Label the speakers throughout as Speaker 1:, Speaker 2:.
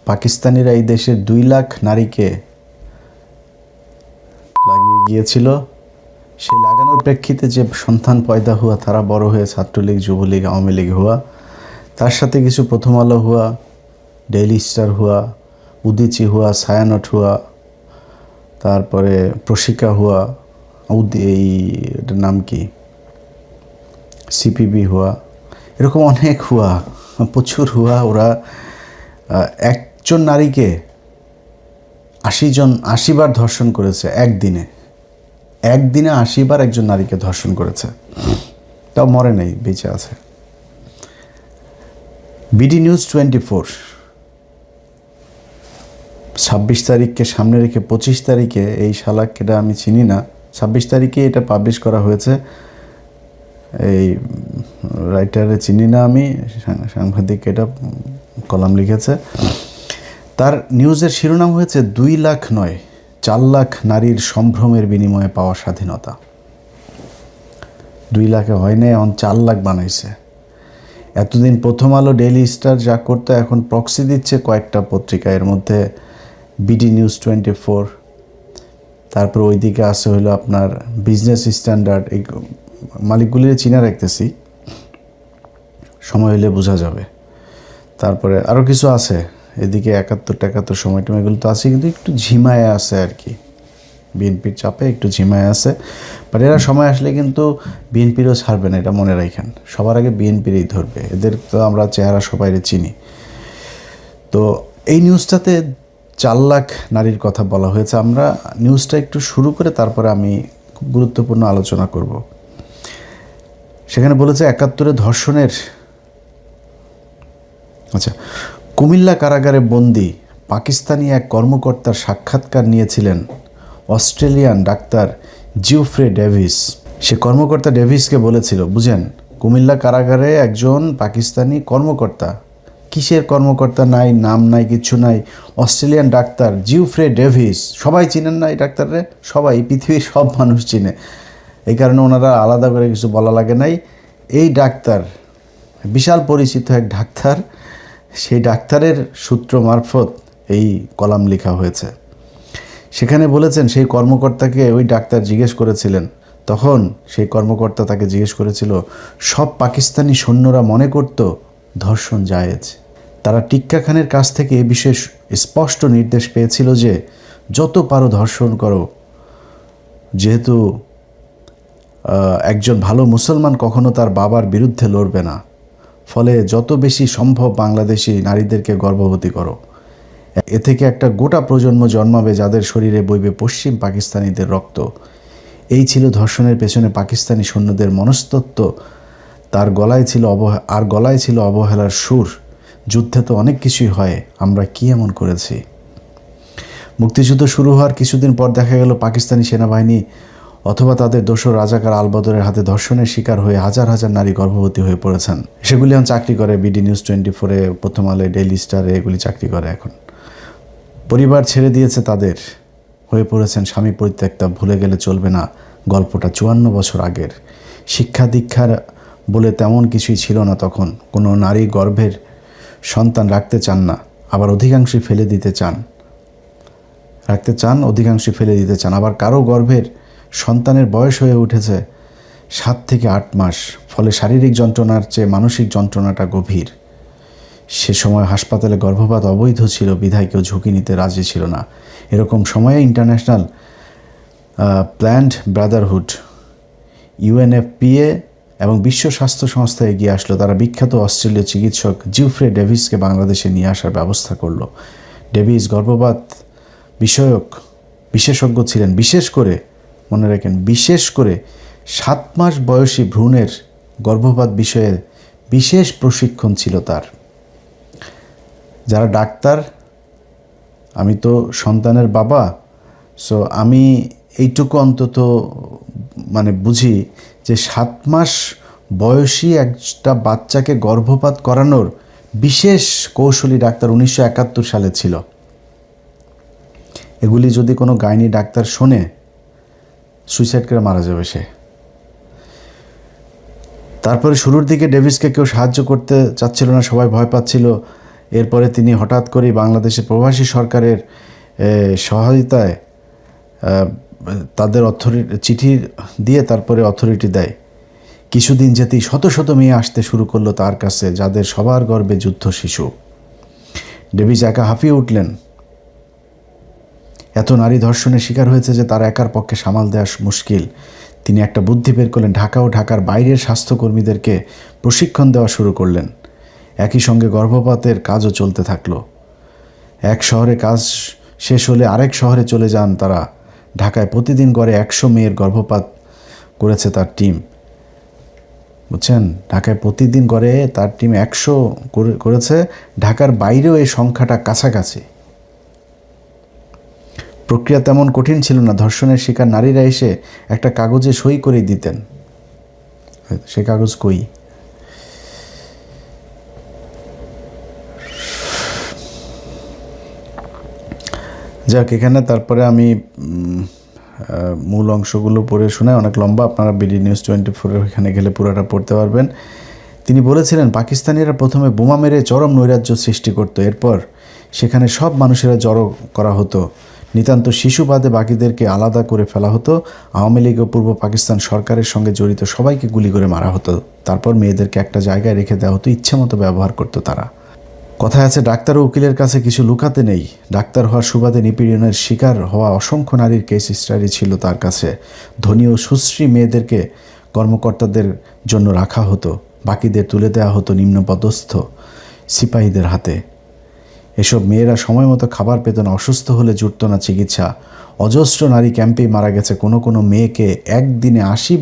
Speaker 1: পাকিস্তানিরা এই দেশের 2 লাখ নারীকে লাগিয়ে গিয়েছিল। সেই লাগানোর প্রেক্ষিতে যে সন্তান পয়দা হুয়া, তারা বড় হয়ে ছাত্রলীগ, যুবলীগ, আওয়ামী লীগ হুয়া, তার সাথে কিছু প্রথম আলো হুয়া, ডেইলি স্টার হুয়া, উদিচি হুয়া, ছায়ানট হুয়া, তারপরে প্রশিকা হুয়া, এই এটার নাম কি, সিপিবি হুয়া, এরকম অনেক হুয়া, প্রচুর হুয়া। ওরা একজন নারীকে 80 বার ধর্ষণ করেছে একদিনে। 80 বার একজন নারীকে ধর্ষণ করেছে, তাও মরে নেই, বেঁচে আছে। বিডি নিউজ 24 26 তারিখকে সামনে রেখে 25 তারিখে এই শালাকেটা আমি চিনি না, 26 তারিখে এটা পাবলিশ করা হয়েছে। এই রাইটারে চিনি না আমি, সাংবাদিক এটা কলাম লিখেছে। তার নিউজের শিরোনাম হয়েছে 2 লাখ নয়, 4 লাখ নারীর সম্ভ্রমের বিনিময়ে পাওয়া স্বাধীনতা। 2 লাখে হয় নাই, এখন 4 লাখ বানাইছে। এতদিন প্রথম আলো, ডেইলি স্টার যা করতো, এখন প্রক্সি দিচ্ছে কয়েকটা পত্রিকা, এর মধ্যে বিডি নিউজ 24, তারপর ওইদিকে আসে হলো আপনার বিজনেস স্ট্যান্ডার্ড। এই মালিকগুলির চিনা রাখতেছি, সময় হলে বোঝা যাবে। তারপরে আরও কিছু আছে, এদিকে 71 সময় টম, এগুলো তো আছে, কিন্তু একটু ঝিমায় আছে আর কি, বিএনপির চাপে একটু ঝিমায় আছে। বাট এরা সময় আসলে কিন্তু বিএনপিরও ছাড়বে না, এটা মনে রাখেন। সবার আগে বিএনপিরই ধরবে, এদের তো আমরা চেহারা সবাই চিনি। তো এই নিউজটাতে 4 লাখ নারীর কথা বলা হয়েছে। আমরা নিউজটা একটু শুরু করে তারপরে আমি খুব গুরুত্বপূর্ণ আলোচনা করব। সেখানে বলেছে 71-এ ধর্ষণের, আচ্ছা, কুমিল্লা কারাগারে বন্দি পাকিস্তানি এক কর্মকর্তার সাক্ষাৎকার নিয়েছিলেন অস্ট্রেলিয়ান ডাক্তার জিওফ্রে ডেভিস। সে কর্মকর্তা ডেভিসকে বলেছিল, বুঝেন, কুমিল্লা কারাগারে একজন পাকিস্তানি কর্মকর্তা, কিসের কর্মকর্তা নাই, নাম নাই, কিচ্ছু নাই, অস্ট্রেলিয়ান ডাক্তার জিওফ্রে ডেভিস। সবাই চিনেন না এই ডাক্তাররে? সবাই, পৃথিবীর সব মানুষ চিনে, এই কারণে ওনারা আলাদা করে কিছু বলা লাগে নাই। এই ডাক্তার বিশাল পরিচিত এক ডাক্তার, সেই ডাক্তারের সূত্র মারফত এই কলাম লেখা হয়েছে। সেখানে বলেছেন, সেই কর্মকর্তাকে ওই ডাক্তার জিজ্ঞেস করেছিলেন, তখন সেই কর্মকর্তা তাকে জিজ্ঞেস করেছিল, সব পাকিস্তানি সৈন্যরা মনে করত ধর্ষণ জায়েজ। তারা টিক্কা খানের কাছ থেকে এ বিষয়ে স্পষ্ট নির্দেশ পেয়েছিল যে যত পারো ধর্ষণ করো, যেহেতু একজন ভালো মুসলমান কখনো তার বাবার বিরুদ্ধে লড়বে না, ফলে যত বেশি সম্ভব বাংলাদেশি নারীদেরকে গর্ভবতী করো। এ থেকে একটা গোটা প্রজন্ম জন্মাবে যাদের শরীরে বইবে পশ্চিম পাকিস্তানিদের রক্ত। এই ছিল ধর্ষণের পেছনে পাকিস্তানি সৈন্যদের মনস্তত্ত্ব। তার গলায় ছিল অবহেলার সুর। যুদ্ধে তো অনেক কিছুই হয়, আমরা কি এমন করেছি? মুক্তিযুদ্ধ শুরু হওয়ার কিছুদিন পর দেখা গেল পাকিস্তানি সেনাবাহিনী অথবা তাদের দোসর রাজাকার আলবদরের হাতে ধর্ষণের শিকার হয়ে হাজার হাজার নারী গর্ভবতী হয়ে পড়েছেন। সেগুলি এখন চাকরি করে বিডি নিউজ 24-এ, প্রথম আলো, ডেইলি স্টারে, এগুলি চাকরি করে। এখন পরিবার ছেড়ে দিয়েছে তাদের, হয়ে পড়েছেন স্বামী পরিত্যক্তা। ভুলে গেলে চলবে না, গল্পটা 54 বছর আগের। শিক্ষা দীক্ষার বলে তেমন কিছুই ছিল না তখন। কোনো নারী গর্ভের সন্তান রাখতে চান না, আবার অধিকাংশই ফেলে দিতে চান। অধিকাংশই ফেলে দিতে চান। আবার কারো গর্ভের সন্তানের বয়স হয়ে উঠেছে 7 থেকে 8 মাস, ফলে শারীরিক যন্ত্রণার চেয়ে মানসিক যন্ত্রণাটা গভীর। সে সময় হাসপাতালে গর্ভপাত অবৈধ ছিল, বিধায় কেউ ঝুঁকি নিতে রাজি ছিল না। এরকম সময়ে ইন্টারন্যাশনাল প্ল্যান্ড ব্রাদারহুড, ইউএনএফপিএ এবং বিশ্ব স্বাস্থ্য সংস্থা এগিয়ে আসলো। তারা বিখ্যাত অস্ট্রেলীয় চিকিৎসক জিওফ্রে ডেভিসকে বাংলাদেশে নিয়ে আসার ব্যবস্থা করলো। ডেভিস গর্ভপাত বিষয়ক বিশেষজ্ঞ ছিলেন। বিশেষ করে মনে রাখেন, বিশেষ করে 7 মাস বয়সী ভ্রূণের গর্ভপাত বিষয়ে বিশেষ প্রশিক্ষণ ছিল তার। যারা ডাক্তার, আমি তো সন্তানের বাবা, সো আমি এইটুকু অন্তত বুঝি যে 7 মাস বয়সী একটা বাচ্চাকে গর্ভপাত করানোর বিশেষ কৌশলী ডাক্তার 1971 সালে ছিল। এগুলি যদি কোনো গাইনি ডাক্তার শোনে, সুইসাইড করে মারা যাবে সে। তারপরে শুরুর দিকে ডেভিসকে কেউ সাহায্য করতে চাচ্ছিল না, সবাই ভয় পাচ্ছিল। এরপরে তিনি হঠাৎ করেই বাংলাদেশের প্রবাসী সরকারের সহায়তায় তাদের চিঠি দিয়ে তারপরে অথরিটি দেয়। কিছুদিন যেতেই শত শত মেয়ে আসতে শুরু করলো তার কাছে, যাদের সবার গর্বে যুদ্ধ শিশু। ডেভিস একা হাঁপিয়ে উঠলেন। এত নারী ধর্ষণের শিকার হয়েছে যে তার একার পক্ষে সামাল দেওয়া মুশকিল। তিনি একটা বুদ্ধি বের করলেন, ঢাকা ও ঢাকার বাইরের স্বাস্থ্যকর্মীদেরকে প্রশিক্ষণ দেওয়া শুরু করলেন। একই সঙ্গে গর্ভপাতের কাজও চলতে থাকলো। এক শহরে কাজ শেষ হলে আরেক শহরে চলে যান তারা। ঢাকায় প্রতিদিন গড়ে 100 মেয়ের গর্ভপাত করেছে তার টিম। বুঝছেন, ঢাকায় প্রতিদিন গড়ে তার টিম 100 করেছে। ঢাকার বাইরেও এই সংখ্যাটা কাছাকাছি। প্রক্রিয়া তেমন কঠিন ছিল না। ধর্ষণের শিকার নারীরা এসে একটা কাগজে সই করে দিতেন। সে কাগজ কই? যাক, এখানে তারপরে আমি মূল অংশগুলো পড়ে শোনাই, অনেক লম্বা, আপনারা বিডি নিউজ 24 এখানে গেলে পুরোটা পড়তে পারবেন। তিনি বলেছিলেন, পাকিস্তানিরা প্রথমে বোমা মেরে চরম নৈরাজ্য সৃষ্টি করত, এরপর সেখানে সব মানুষেরা জড়ো করা হতো, নিতান্ত শিশু বাদে বাকিদেরকে আলাদা করে ফেলা হতো। আওয়ামী লীগ ও পূর্ব পাকিস্তান সরকারের সঙ্গে জড়িত সবাইকে গুলি করে মারা হতো। তারপর মেয়েদেরকে একটা জায়গায় রেখে দেওয়া হতো, ইচ্ছেমতো ব্যবহার করতো তারা। কথায় আছে, ডাক্তার ও উকিলের কাছে কিছু লুকাতে নেই। ডাক্তার হওয়ার সুবাদে নিপীড়নের শিকার হওয়া অসংখ্য নারীর কেস স্টাডি ছিল তার কাছে। ধনী ও সুশ্রী মেয়েদেরকে কর্মকর্তাদের জন্য রাখা হতো, বাকিদের তুলে দেওয়া হতো নিম্নপদস্থ সিপাহীদের হাতে। এসব মেয়েরা সময় মতো খাবার পেত না, অসুস্থ হলে জুটত না চিকিৎসা। অজস্র নারী ক্যাম্পেই মারা গেছে। কোনো কোনো মেয়েকে একদিনে 80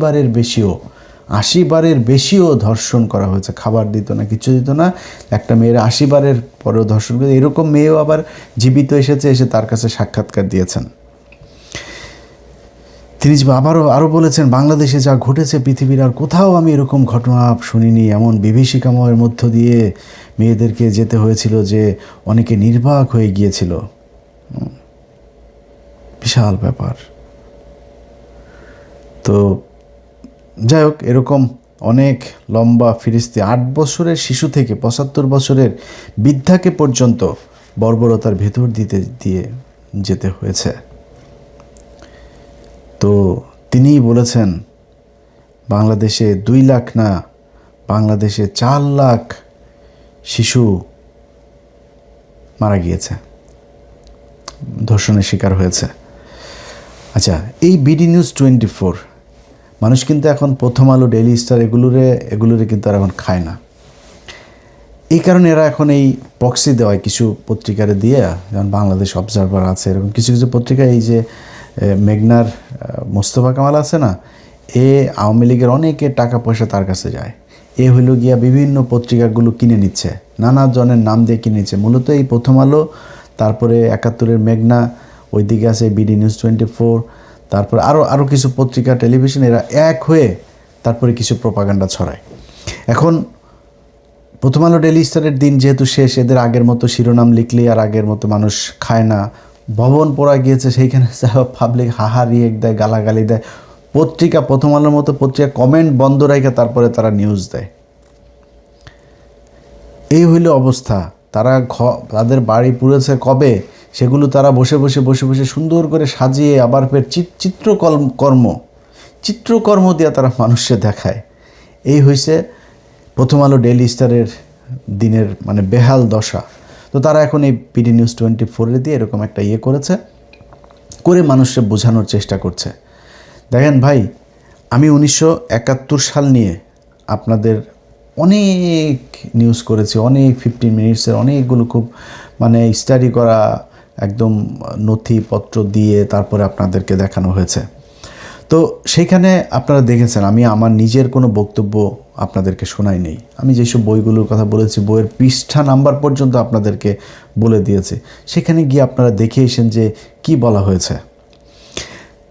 Speaker 1: বারের বেশিও ধর্ষণ করা হয়েছে। খাবার দিত না, কিছু দিত না, একটা মেয়ের 80 বারের পরেও ধর্ষণ করে। এরকম মেয়েও আবার জীবিত এসে তার কাছে সাক্ষাৎকার দিয়েছেন। তিনি আরও বলেছেন, বাংলাদেশে যা ঘটেছে পৃথিবীর আর কোথাও আমি এরকম ঘটনা শুনিনি। এমন বিভীষিকাময়ের মধ্য দিয়ে মেয়েদেরকে যেতে হয়েছিল যে অনেকে নির্বাক হয়ে গিয়েছিল। বিশাল ব্যাপার। তো যাই হোক, এরকম অনেক লম্বা ফিরিস্তি 8 বছরের শিশু থেকে 75 বছরের বৃদ্ধাকে পর্যন্ত বর্বরতার ভেতর দিয়ে যেতে হয়েছে। তো তিনিই বলেছেন, বাংলাদেশে 2 লাখ না, বাংলাদেশে 4 লাখ শিশু মারা গিয়েছে, ধর্ষণের শিকার হয়েছে। আচ্ছা, এই বিডি নিউজ 24 মানুষ কিন্তু এখন প্রথম আলো, ডেইলি স্টার এগুলোরে কিন্তু আর এখন খায় না। এই কারণে এরা এখন এই প্রক্সি দেওয়ায় কিছু পত্রিকারে দিয়ে, যেমন বাংলাদেশ অবজারভার আছে, এরকম কিছু কিছু পত্রিকা, এই যে মেঘনার মোস্তফা কামাল আছে না, আওয়ামী লীগের অনেকে টাকা পয়সা তার কাছে যায়। হইল গিয়া বিভিন্ন পত্রিকাগুলো কিনে নিচ্ছে, নানা জনের নাম দিয়ে কিনে নিচ্ছে। মূলত এই প্রথম আলো, তারপরে 71-এর মেঘনা, ওইদিকে আছে বিডি নিউজ 24, তারপরে আরও কিছু পত্রিকা, টেলিভিশন, এরা এক হয়ে তারপরে কিছু প্রপাগান্ডা ছড়ায়। এখন প্রথম আলো, ডেইলি স্টারের দিন যেহেতু শেষ, এদের আগের মতো শিরোনাম লিখলেই আর আগের মতো মানুষ খায় না। ভবন পড়া গিয়েছে, সেইখানে পাবলিক হাহা রিয়েক্ট দেয়, গালাগালি দেয়। পত্রিকা, প্রথম আলোর মতো পত্রিকা কমেন্ট বন্ধ রেখে তারপরে তারা নিউজ দেয়। এই হইল অবস্থা। তাদের বাড়ি পুড়েছে কবে, সেগুলো তারা বসে বসে সুন্দর করে সাজিয়ে আবার ফের চিত্রকর্ম দিয়ে তারা মানুষকে দেখায়। এই হয়েছে প্রথম আলো, ডেইলি স্টারের দিনের মানে বেহাল দশা। তো তারা এখন এই বিডি নিউজ 24 দিয়ে এরকম একটা করেছে, করে মানুষকে বোঝানোর চেষ্টা করছে। দেখেন ভাই, আমি 1971 সাল নিয়ে আপনাদের অনেক নিউজ করেছি, অনেক 15 মিনিটসের অনেকগুলো খুব মানে স্টাডি করা, একদম নথিপত্র দিয়ে তারপরে আপনাদেরকে দেখানো হয়েছে। তো সেইখানে আপনারা দেখেছেন, আমি আমার নিজের কোনো বক্তব্য আপনাদেরকে শোনাই নেই। আমি যেসব বইগুলোর কথা বলেছি, বইয়ের পৃষ্ঠা নাম্বার পর্যন্ত আপনাদেরকে বলে দিয়েছি। সেখানে গিয়ে আপনারা দেখে এসেন যে কি বলা হয়েছে।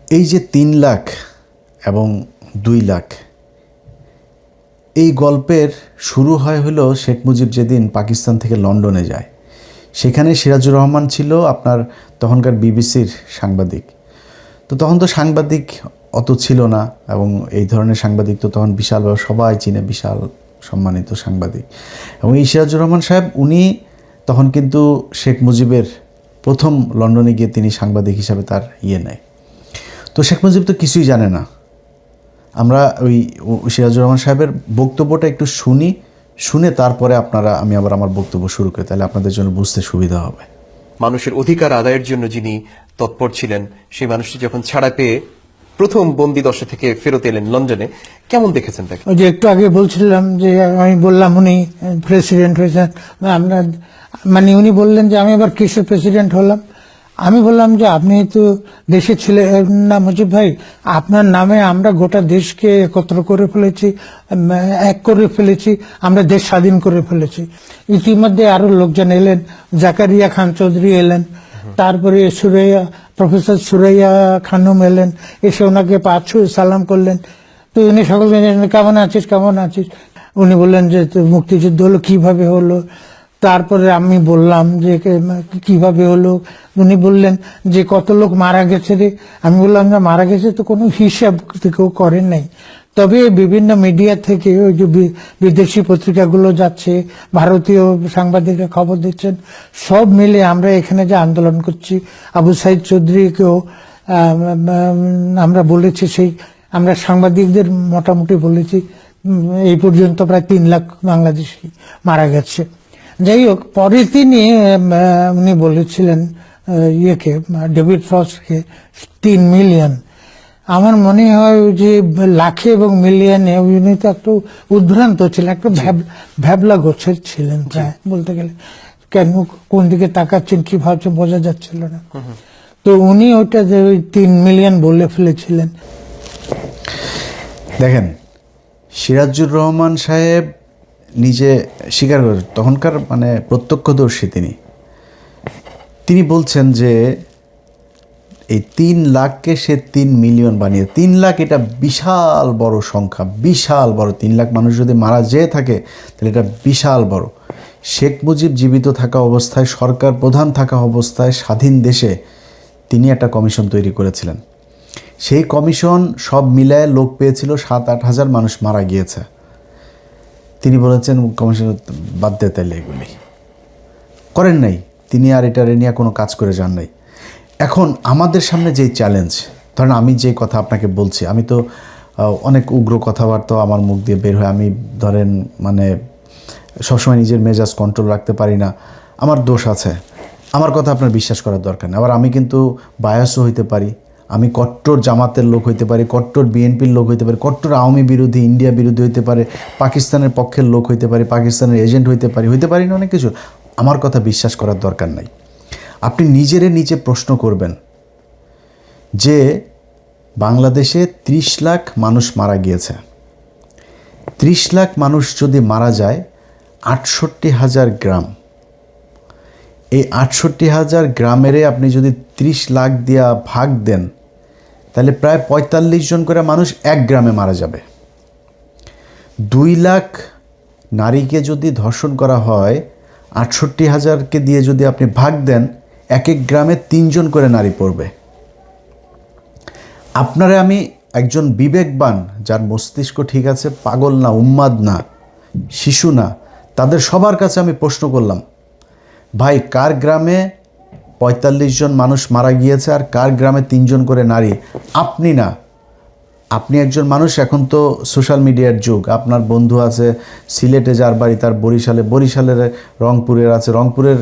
Speaker 1: এই যে 3 লাখ এবং 2 লাখ, এই গল্পের শুরু হলো শেখ মুজিব যেদিন পাকিস্তান থেকে লন্ডনে যায়। সেখানে সিরাজুর রহমান ছিল আপনার তখনকার বিবিসির সাংবাদিক। তো তখন তো সাংবাদিক অত ছিল না, এবং এই ধরনের সাংবাদিক তো তখন বিশাল, সবাই চিনে, বিশাল সম্মানিত সাংবাদিক। এবং এই সিরাজুর রহমান সাহেব, উনি তখন কিন্তু শেখ মুজিবের প্রথম লন্ডনে গিয়ে তিনি সাংবাদিক হিসাবে তার নেয়। তো শেখ মুজিব তো কিছুই জানে না। আমরা ওই সিরাজুর রহমান সাহেবের বক্তব্যটা একটু শুনে তারপরে আমি আবার আমার বক্তব্য শুরু করি, তাহলে আপনাদের জন্য বুঝতে সুবিধা হবে।
Speaker 2: মানুষের অধিকার আদায়ের জন্য যিনি তৎপর ছিলেন, সেই মানুষটি যখন ছাড়া পেয়ে প্রথম বন্দি দশা থেকে ফেরত এলেন লন্ডনে, কেমন দেখেছেন তাকে?
Speaker 3: ওই যে একটু আগে বলছিলাম যে আমি বললাম উনি প্রেসিডেন্ট হয়েছেন, আমরা মানে উনি বললেন যে আমি আবার কিসের প্রেসিডেন্ট হলাম। আমি বললাম যে আপনি তো দেশে ছিলেন না মুজিব ভাই, আপনার নামে আমরা গোটা দেশকে একত্র করে ফেলেছি, এক করে ফেলেছি, আমরা দেশ স্বাধীন করে ফেলেছি। ইতিমধ্যে আরো লোকজন এলেন, জাকারিয়া খান চৌধুরী এলেন, তারপরে প্রফেসর সুরাইয়া খানম এলেন, এসে ওনাকে পা ছুঁয়ে সালাম করলেন। তো উনি সকলকে কেমন আছিস কেমন আছিস, উনি বললেন যে মুক্তিযুদ্ধ হলো কিভাবে হলো। তারপরে আমি বললাম যে কিভাবে হলো, উনি বললেন যে কত লোক মারা গেছে রে। আমি বললাম যে মারা গেছে তো কোনো হিসাব কেউ করেন নাই, তবে বিভিন্ন মিডিয়া থেকে ওই যে বিদেশি পত্রিকাগুলো যাচ্ছে, ভারতীয় সাংবাদিকরা খবর দিচ্ছেন, সব মিলে আমরা এখানে যে আন্দোলন করছি, আবু সাইদ চৌধুরীকেও আমরা বলেছি, সেই আমরা সাংবাদিকদের মোটামুটি বলেছি এই পর্যন্ত প্রায় 3 লাখ বাংলাদেশি মারা গেছে। যাই হোক, পরে উনি বলেছিলেন ইয়েকে, ডেভিড ফ্রস্টকে 3 মিলিয়ন। আমার মনে হয় যে লাখে এবং মিলিয়নে উনি তো একটু উদ্ভ্রান্ত ছিলেন, একটু ভ্যাবলা গোছের ছিলেন প্রায় বলতে গেলে। কেন কোন দিকে তাকাচ্ছেন কি ভাবছেন বোঝা যাচ্ছিল না। তো উনি ওইটা যে 3 মিলিয়ন বলে ফেলেছিলেন।
Speaker 1: দেখেন, সিরাজুর রহমান সাহেব নিজে স্বীকার করেন, তখনকার মানে প্রত্যক্ষদর্শী তিনি বলছেন যে এই 3 লাখকে সে 3 মিলিয়ন বানিয়ে, 3 লাখ এটা বিশাল বড় সংখ্যা, বিশাল বড়। 3 লাখ মানুষ যদি মারা যেয়ে থাকে তাহলে এটা বিশাল বড়। শেখ মুজিব জীবিত থাকা অবস্থায়, সরকার প্রধান থাকা অবস্থায়, স্বাধীন দেশে তিনি একটা কমিশন তৈরি করেছিলেন। সেই কমিশন সব মিলায় লোক পেয়েছিল 7-8 হাজার মানুষ মারা গিয়েছে। তিনি বলেছেন কমিশন বাদ দিয়ে, তাইলে এগুলি করেন নাই তিনি, আর এটা নিয়ে কোনো কাজ করে যান নাই। এখন আমাদের সামনে যেই চ্যালেঞ্জ, ধরেন আমি যে কথা আপনাকে বলছি, আমি তো অনেক উগ্র কথাবার্তা আমার মুখ দিয়ে বের হয়, আমি ধরেন মানে সবসময় নিজের মেজাজ কন্ট্রোল রাখতে পারি না, আমার দোষ আছে, আমার কথা আপনার বিশ্বাস করার দরকার নেই। আবার আমি কিন্তু বায়াসও হইতে পারি, আমি কট্টর জামাতের লোক হইতে পারি, কট্টর বিএনপির লোক হইতে পারি, কট্টর আওয়ামী বিরোধী, ইন্ডিয়া বিরোধী হইতে পারে, পাকিস্তানের পক্ষের লোক হইতে পারি, পাকিস্তানের এজেন্ট হইতে পারি না অনেক কিছু। আমার কথা বিশ্বাস করার দরকার নাই। আপনি নিজে প্রশ্ন করবেন যে বাংলাদেশে 30 লাখ মানুষ মারা গিয়েছে, 30 লাখ মানুষ যদি মারা যায়, 68,000 গ্রাম, এই 68,000 গ্রামেরে আপনি যদি 30 লাখ দিয়া ভাগ দেন, তাহলে প্রায় 45 জন করে মানুষ এক গ্রামে মারা যাবে। 2 লাখ নারীকে যদি ধর্ষণ করা হয়, 68,000কে দিয়ে যদি আপনি ভাগ দেন, এক এক গ্রামে 3 জন করে নারী পড়বে। আপনারা আমি একজন বিবেকবান, যার মস্তিষ্ক ঠিক আছে, পাগল না, উন্মাদ না, শিশু না, তাদের সবার কাছে আমি প্রশ্ন করলাম, ভাই কার গ্রামে 45 জন মানুষ মারা গিয়েছে আর কার গ্রামে 3 জন করে নারী? আপনি না, আপনি একজন মানুষ। এখন তো সোশ্যাল মিডিয়ার যুগ, আপনার বন্ধু আছে সিলেটে, যার বাড়ি তার বরিশালের, রংপুরের আছে, রংপুরের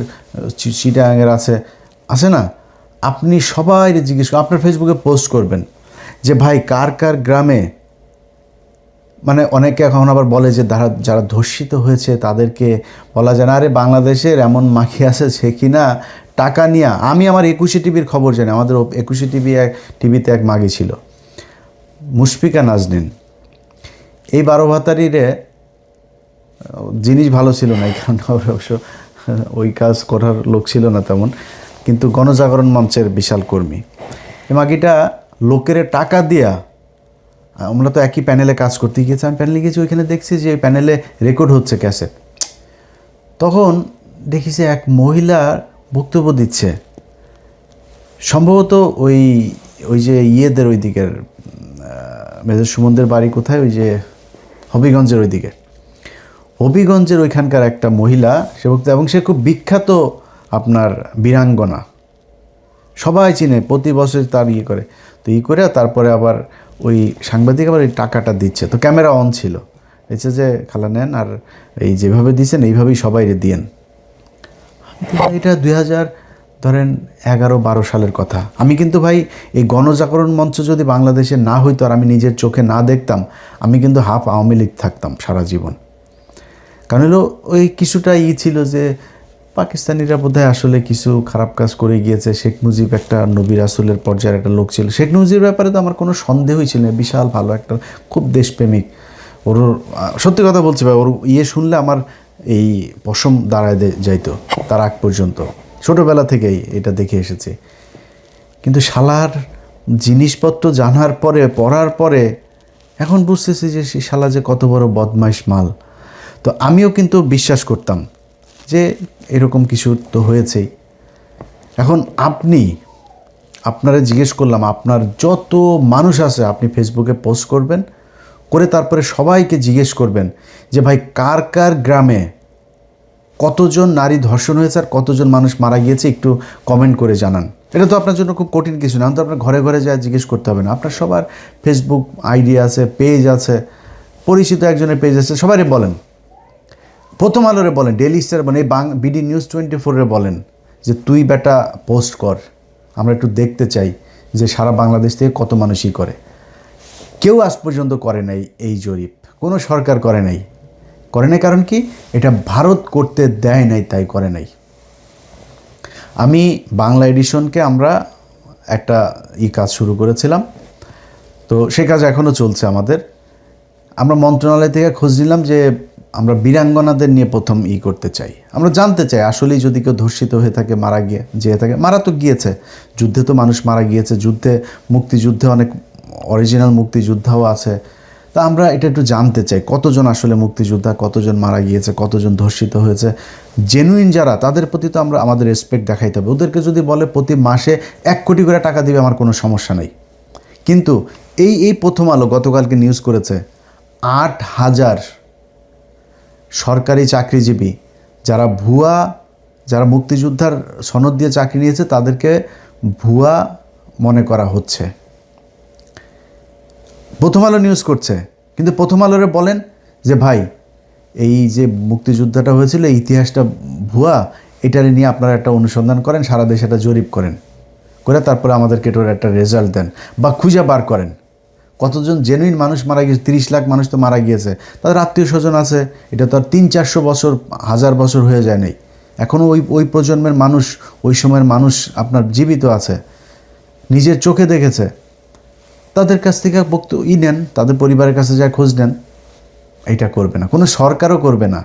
Speaker 1: চিটাগাংয়ের আছে না, আপনি সবাই জিজ্ঞেস করেন, আপনার ফেসবুকে পোস্ট করবেন যে ভাই কার কার গ্রামে, মানে অনেকে এখন আবার বলে যে যারা ধর্ষিত হয়েছে তাদেরকে বলা যায় না, আরে বাংলাদেশের এমন মাখি আছে সে কিনা টাকা নিয়ে, আমি আমার 21 টিভির খবর জানি, আমাদের 21 টিভিতে এক মাগি ছিল, মুশফিকা নাজনীন। এই 12 ভাতারিরে জিনিস ভালো ছিল না, এই কারণে অবশ্য ওই কাজ করার লোক ছিল না তেমন, কিন্তু গণজাগরণ মঞ্চের বিশাল কর্মী। এই মাগিটা লোকের টাকা দিয়া, আমরা তো একই প্যানেলে কাজ করতে গিয়েছি, আমি প্যানেলে গিয়েছি, ওইখানে দেখছি যে প্যানেলে রেকর্ড হচ্ছে ক্যাসেট। তখন দেখি যে এক মহিলা বক্তব্য দিচ্ছে, সম্ভবত ওই যে ইয়েদের ওই দিকের মেজর সুমনদের বাড়ি কোথায়, ওই যে হবিগঞ্জের ওই দিকে, ও হবিগঞ্জের ওইখানকার একটা মহিলা সে বক্তা, এবং সে খুব বিখ্যাত আপনার বীরাঙ্গনা, সবাই চিনে, প্রতি বছর তার করে, তো করে তারপরে আবার ওই সাংবাদিক আবার এই টাকাটা দিচ্ছে, তো ক্যামেরা অন ছিল, বলছে যে খালা নেন, আর এই যেভাবে দিচ্ছেন এইভাবেই সবাই দিয়েন। এটা 2011-12 সালের কথা। আমি কিন্তু ভাই এই গণজাগরণ মঞ্চ যদি বাংলাদেশে না হইতো আর আমি নিজের চোখে না দেখতাম, আমি কিন্তু হাফ আওয়ামী লীগ থাকতাম সারা জীবন। কারণ হলো ওই কিছুটা ছিল যে পাকিস্তানিরা বোধহয় আসলে কিছু খারাপ কাজ করে গিয়েছে, শেখ মুজিব একটা নবী রাসূলের পর্যায়ের একটা লোক ছিল, শেখ মুজিবের ব্যাপারে তো আমার কোনো সন্দেহই ছিল না, বিশাল ভালো একটা খুব দেশপ্রেমিক। ওর সত্যি কথা বলছি ভাই, ওর শুনলে আমার এই পশম দাঁড়ায় যাইতো তার আগ পর্যন্ত, ছোটোবেলা থেকেই এটা দেখে এসেছি। কিন্তু শালার জিনিসপত্র জানার পরে, পড়ার পরে এখন বুঝতেছি যে সে শালা যে কত বড় বদমাইশ মাল। তো আমিও কিন্তু বিশ্বাস করতাম যে এরকম কিছু তো হয়েছেই। এখন আপনারা জিজ্ঞেস করলাম, আপনার যত মানুষ আছে আপনি ফেসবুকে পোস্ট করবেন, করে তারপরে সবাইকে জিজ্ঞেস করবেন যে ভাই কার কার গ্রামে কতজন নারী ধর্ষণ হয়েছে আর কতজন মানুষ মারা গিয়েছে, একটু কমেন্ট করে জানান। এটা তো আপনার জন্য খুব কঠিন কিছু না, তো আপনার ঘরে ঘরে যা জিজ্ঞেস করতে হবে না। আপনার সবার ফেসবুক আইডি আছে, পেজ আছে, পরিচিত একজনের পেজ আছে, সবাই বলেন, প্রথম আলোরে বলেন, ডেইলি স্টার বলেন, এই বিডি নিউজ 24-এ বলেন যে তুই বেটা পোস্ট কর, আমরা একটু দেখতে চাই যে সারা বাংলাদেশ থেকে কত মানুষই করে। কেউ আজ পর্যন্ত করে নাই এই জরিপ, কোনো সরকার করে নাই। কারণ কি? এটা ভারত করতে দেয় নাই, তাই করে নাই। আমি বাংলা এডিশনকে আমরা একটা কাজ শুরু করেছিলাম, তো সে কাজ এখনও চলছে আমাদের। আমরা মন্ত্রণালয় থেকে খোঁজ নিলাম যে আমরা বীরাঙ্গনাদের নিয়ে প্রথম করতে চাই, আমরা জানতে চাই আসলেই যদি কেউ ধর্ষিত হয়ে থাকে, মারা তো গিয়েছে, যুদ্ধে তো মানুষ মারা গিয়েছে, যুদ্ধে মুক্তিযুদ্ধে অনেক অরিজিনাল মুক্তিযোদ্ধাও আছে, তা আমরা এটা একটু জানতে চাই কতজন আসলে মুক্তিযোদ্ধা, কতজন মারা গিয়েছে, কতজন ধর্ষিত হয়েছে, জেনুইন যারা তাদের প্রতি তো আমরা আমাদের রেসপেক্ট দেখাইতে হবে। ওদেরকে যদি বলে প্রতি মাসে 1 কোটি করে টাকা দিবে, আমার কোনো সমস্যা নেই। কিন্তু এই প্রথম আলো গতকালকে নিউজ করেছে 8,000 সরকারি চাকরিজীবী যারা মুক্তিযোদ্ধার সনদ দিয়ে চাকরি নিয়েছে তাদেরকে ভুয়া মনে করা হচ্ছে। প্রথম আলো নিউজ করছে, কিন্তু প্রথম আলোরে বলেন যে ভাই এই যে মুক্তিযোদ্ধাটা হয়েছিল এই ইতিহাসটা ভুয়া, এটারে নিয়ে আপনারা একটা অনুসন্ধান করেন, সারা দেশে একটা জরিপ করেন, করে তারপরে আমাদেরকে এটার একটা রেজাল্ট দেন বা খুঁজে বার করেন কতজন জেনুইন মানুষ মারা গিয়েছে। 30 লাখ মানুষ তো মারা গিয়েছে, তাদের আত্মীয় স্বজন আছে, এটা তো আর 300-400 বছর 1000 বছর হয়ে যায় নাই, এখনও ওই প্রজন্মের মানুষ, ওই সময়ের মানুষ আপনার জীবিত আছে, নিজের চোখে দেখেছে। তাদের কাছ থেকে নেন, তাদের পরিবারের কাছে যা খোঁজ নেন। এটা করবে না, কোনো সরকারও করবে না।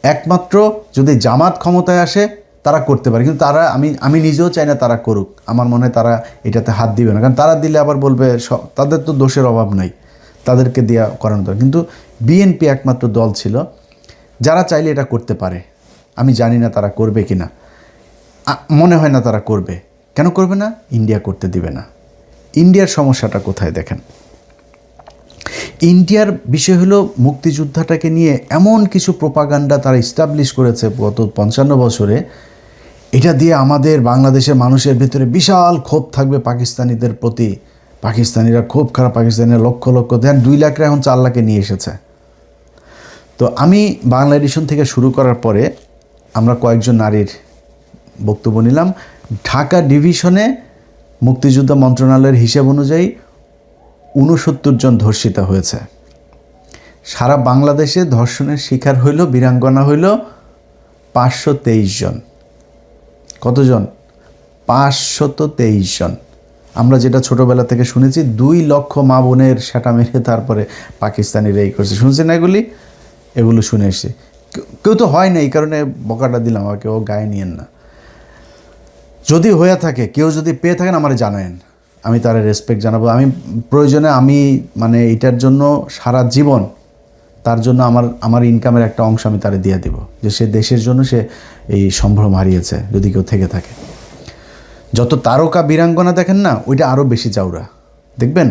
Speaker 1: একমাত্র যদি জামাত ক্ষমতায় আসে তারা করতে পারে, কিন্তু তারা আমি নিজেও চাই না তারা করুক। আমার মনে হয় তারা এটাতে হাত দিবে না, কারণ তারা দিলে আবার বলবে তাদের তো দোষের অভাব নাই, তাদেরকে দেওয়া করানো দরকার। কিন্তু বিএনপি একমাত্র দল ছিল যারা চাইলে এটা করতে পারে। আমি জানি না তারা করবে কি না, মনে হয় না তারা করবে। কেন করবে না? ইন্ডিয়া করতে দিবে না। ইন্ডিয়ার সমস্যাটা কোথায় দেখেন, ইন্ডিয়ার বিষয় হলো মুক্তিযোদ্ধাটাকে নিয়ে এমন কিছু প্রোপাগান্ডা তারা ইস্টাবলিশ করেছে গত 55 বছরে, এটা দিয়ে আমাদের বাংলাদেশের মানুষের ভিতরে বিশাল ক্ষোভ থাকবে পাকিস্তানিদের প্রতি। পাকিস্তানিরা খুব খারাপ, পাকিস্তানিরা লক্ষ লক্ষ দেন, 2 লাখরা এখন 4 লাখে নিয়ে এসেছে। তো আমি বাংলা এডিশন থেকে শুরু করার পরে আমরা কয়েকজন নারীর বক্তব্য নিলাম। ঢাকা ডিভিশনে মুক্তিযোদ্ধা মন্ত্রণালয়ের হিসাব অনুযায়ী 69 জন ধর্ষিত হয়েছে। সারা বাংলাদেশে ধর্ষণের শিকার হইল, বীরাঙ্গনা হইল 523 জন। কতজন? 523 জন। আমরা যেটা ছোটোবেলা থেকে শুনেছি 2 লক্ষ মা বোনের সেটা মেরে তারপরে পাকিস্তানিরা এই করছে, শুনছেন না? এগুলো শুনে এসেছি। কেউ তো হয় না, এই কারণে বকাটা দিলাম, আমাকে ও গায়ে নিয়েন না। যদি হয়ে থাকে, কেউ যদি পেয়ে থাকেন আমার জানায়েন, আমি তার রেসপেক্ট জানাবো। আমি প্রয়োজনে মানে এটার জন্য সারা জীবন তার জন্য আমার ইনকামের একটা অংশ আমি তারে দিয়ে দেব, যে সে দেশের জন্য সে এই সম্ভ্রম হারিয়েছে, যদি কেউ থেকে থাকে। যত তারকা বীরাঙ্গনা দেখেন না, ওইটা আরও বেশি চাউরা। দেখবেন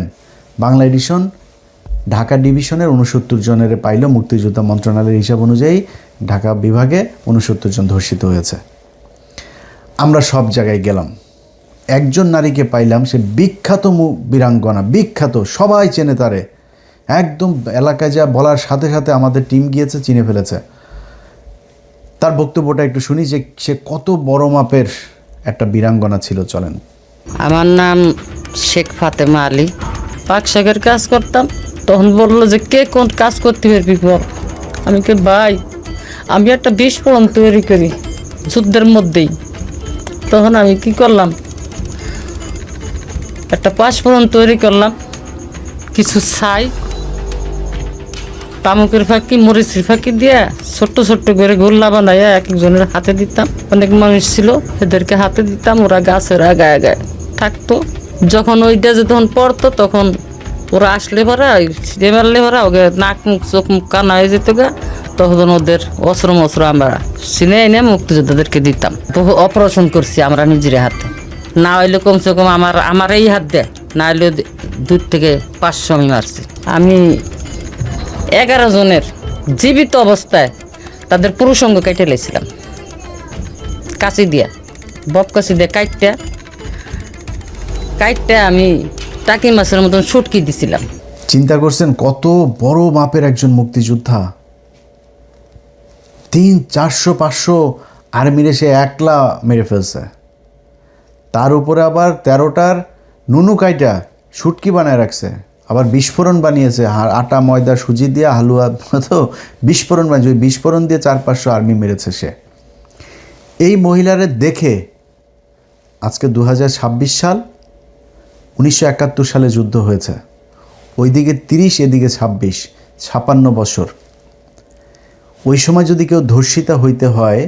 Speaker 1: বাংলা এডিশন ঢাকা ডিভিশনের 69 জনের পাইল মুক্তিযোদ্ধা মন্ত্রণালয়ের হিসাব অনুযায়ী ঢাকা বিভাগে 69 জন ধর্ষিত হয়েছে। আমরা সব জায়গায় গেলাম, একজন নারীকে পাইলাম, সে বিখ্যাত বীরাঙ্গনা, বিখ্যাত, সবাই চেনে তারে, একদম এলাকায় যা বলার সাথে সাথে আমাদের টিম গিয়েছে, চিনে ফেলেছে। তার বক্তব্যটা একটু শুনি যে সে কত বড় মাপের একটা বীরাঙ্গনা ছিল। চলেন।
Speaker 4: আমার নাম শেখ ফাতেমা আলী, পাক শাকের কাজ করতাম। তখন বললো যে কে কোন কাজ করতে পারবি বল। আমি কে ভাই, আমি একটা বিস্ফোরণ তৈরি করি যুদ্ধের মধ্যেই। তখন আমি কি করলাম, একটা পাঁচফোড়ন তৈরি করলাম, কিছু ছাই, তামুকের ফাঁকি, মরিচের ফাঁকি দিয়ে ছোট্ট ছোট্ট করে গোল্লা বানাইয়া এক একজনের হাতে দিতাম। অনেক মানুষ ছিল, এদেরকে হাতে দিতাম, ওরা গাছের আগায় আগায় থাকতো। যখন ওইটা যে তখন পড়তো, তখন ওরা আসলে পরা ছিঁড়ে মারলে পরা ওকে নাক মুখ চোখ মুখ কানা হয়ে যেত গা। তখন ওদের অস্ত্র মস্ত্র আমরা চিনে এনে মুক্তিযোদ্ধাদেরকে দিতাম। বহু অপারেশন করছি আমরা নিজের হাতে, না হইলে কমসে কম আমার এই হাত দেয়, না হইলে 2 থেকে 500 আমি মারছি। আমি 11 জনের জীবিত অবস্থায় তাদের পুরুষঙ্গ কেটে লেছিলাম কাঁচি দিয়া, বব কাঁচি দিয়ে কাইটটা আমি টাকি মাছের মতন সুটকি দিছিলাম।
Speaker 1: চিন্তা করছেন কত বড় মাপের একজন মুক্তিযোদ্ধা, 300-400-500 আর্মিরে সে একলা মেরে ফেলছে। তার উপরে আবার 13টার নুনু কাইটা শুটকি বানায় রাখছে, আবার বিস্ফোরণ বানিয়েছে, আটা ময়দা সুজি দিয়ে হালুয়া তো বিস্ফোরণ বানিয়েছে। ওই বিস্ফোরণ দিয়ে 400-500 আর্মি মেরেছে সে। এই মহিলারে দেখে আজকে 2026 সাল, 1971 সালে যুদ্ধ হয়েছে, ওইদিকে 30 এদিকে 26, 56 বছর। ওই সময় যদি কেউ ধর্ষিতা হইতে হয়,